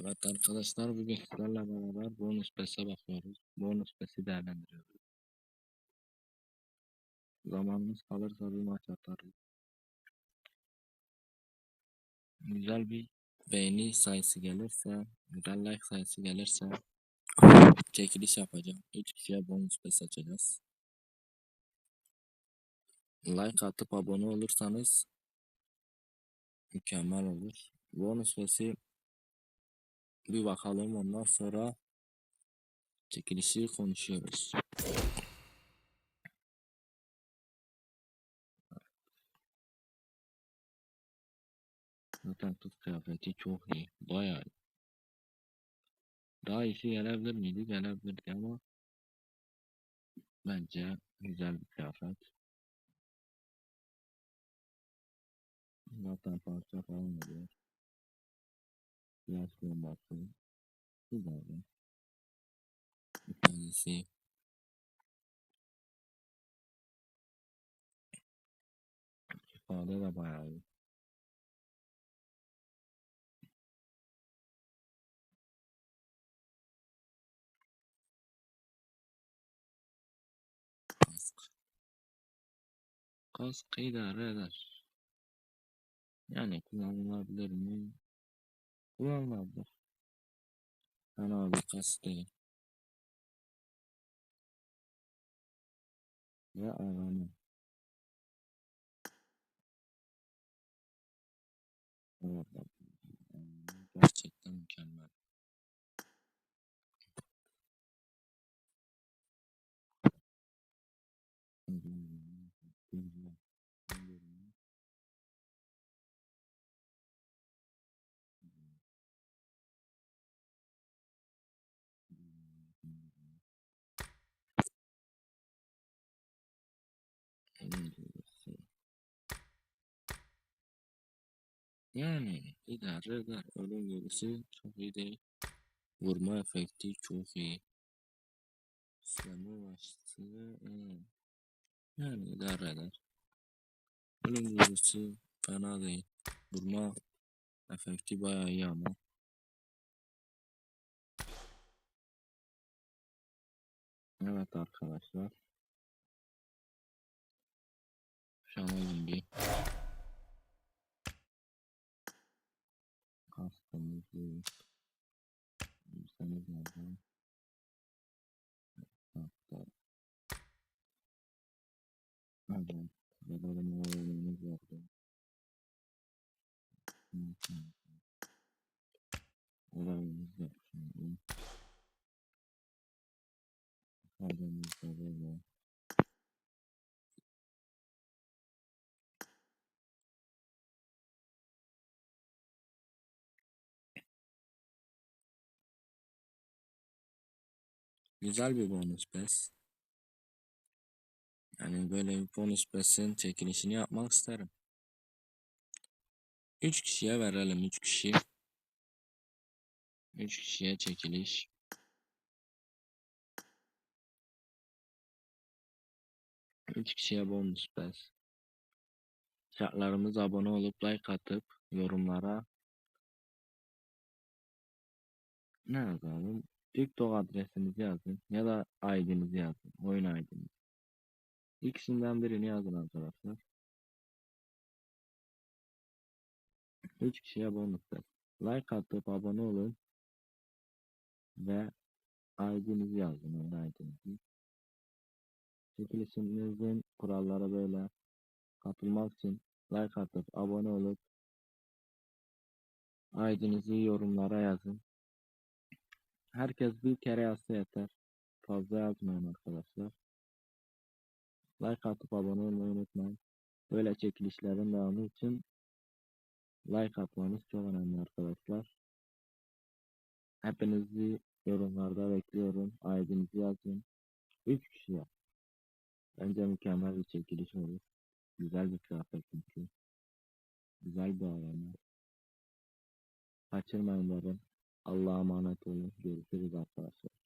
Evet arkadaşlar, bugün sizlerle beraber bonus PES'e bakıyoruz. Bonus PES'i değerlendiriyoruz. Zamanımız kalırsa bir maç atarız. Güzel bir beğeni sayısı gelirse, güzel like sayısı gelirse çekiliş yapacağım. 3 kişiye bonus PES açacağız. Like atıp abone olursanız mükemmel olur. Bonus PES'i bir bakalım, ondan sonra çekilişi konuşuyoruz. Zaten kız kıyafeti çok iyi. Bayağı iyi. Daha iyisi gelebilir miydi? Gelebilirdi ama bence güzel bir kıyafet. Zaten parça falan oluyor. Biraz bombası. Güzel. Bir tanesi ifade de bayağı iyi. Kask. Kask idare eder. Yani kullanılabilir mi? Kullanılabilir. Fena bir kask değil. Ve aranı. Evet, gerçekten mükemmel. Yani idare eder. Ölüm gerisi çok iyi değil. Vurma efekti çok iyi. İşleme başlığı yani idare eder. Ölüm gerisi fena değil. Vurma efekti bayağı iyi ama. Evet arkadaşlar. Şamalım bir kastımızı bilseniz nereden? Hatta nereden? Bakalım ne oyunumuz vardı. Olayımız yok şimdi. Adamızda böyle. Güzel bir bonus pes. Yani böyle bir bonus pesin çekilişini yapmak isterim. 3 kişiye verelim, 3 kişi. 3 kişiye çekiliş. 3 kişiye bonus pes. Şartlarımıza abone olup like atıp yorumlara ne yazalım? TikTok adresinizi yazın ya da ID'nizi yazın. Oyun ID'nizi. İkisinden birini yazın arkadaşlar. 3 kişiye bonus pes. Like atıp abone olun ve ID'nizi yazın. Oyun ID'nizi. Çekilişimizin kuralları böyle. Katılmak için like atıp abone olup ID'nizi yorumlara yazın. Herkes bir kere yazsa yeter. Fazla yazmayın arkadaşlar. Like atıp abone olmayı unutmayın. Böyle çekilişlerin devamı için like atmanız çok önemli arkadaşlar. Hepinizi yorumlarda bekliyorum. ID'nizi yazın. 3 kişiye. Bence mükemmel bir çekiliş olur. Güzel bir kıyafet çünkü. Güzel bir AVM. Kaçırmayın derim. Allah'a emanet olun. Görüşürüz arkadaşlar.